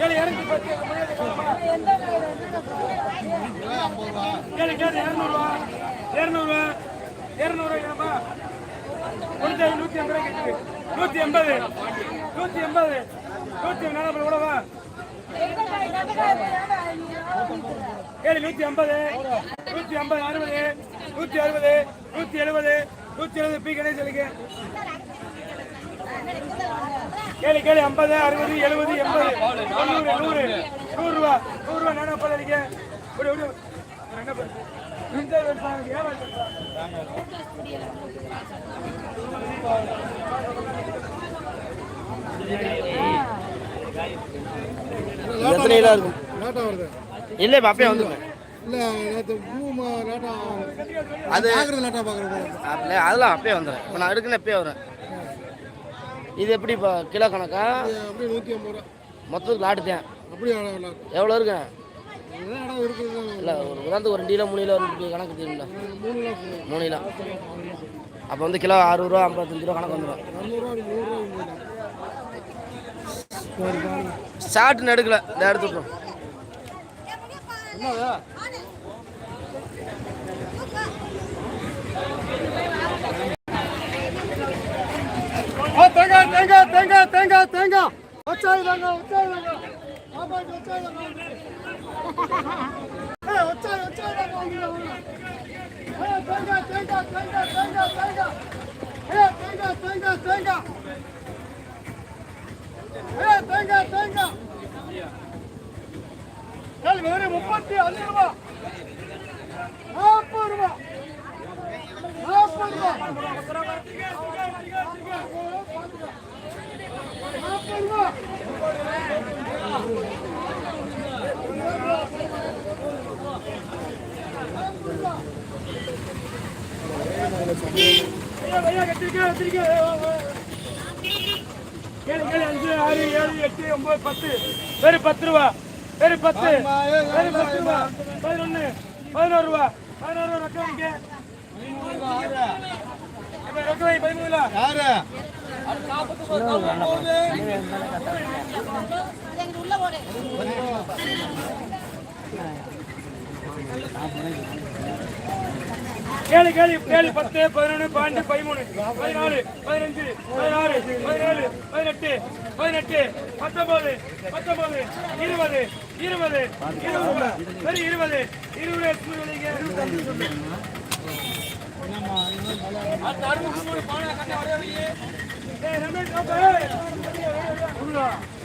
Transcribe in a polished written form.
கேளு 210 கேளு கேளு 200 ரூபா கொடுத்தா 180 ரூபாய் கேட்டு 180 எவ்வளவா கேளு 150 60 170 பி கணேசனுக்கு கேளு 50 60 70 80 100 ரூபா நானா போறீங்க இல்ல அப்பயே வந்துருங்க அதெல்லாம் அப்பயே வந்துடுறேன். இப்போ நான் எடுக்கணும் எப்பயே வரேன். இது எப்படி இப்போ கிலோ கணக்கா? 150 ரூபா மொத்தத்துக்கு லாட்டுத்தேன். எவ்வளோ இருக்கு? இல்லை ஒரு உதாரணத்துக்கு ஒரு 2 கிலோ 3 கிலோ கணக்கு தெரியுங்களா? 3 கிலோ அப்போ வந்து கிலோ 60 ரூபா 55 ரூபா கணக்கு வந்துடும். ஷார்ட்னு எடுக்கல இந்த எடுத்துட்டோம். தேங்காய் வச்சாயிதாங்க வேறு 35 ரூபா 40 ரூபா 40 ரூபா भैया कटिके 5 6 7 8 9 10 வேற 10 ரூபா வேற 10 ரூபா 11 ரூபா 11 ரூபாய்க்கு ரொக்கவை 13 யாரு கேளு 10 11 12 13 14 15 16 17 18 19 20 20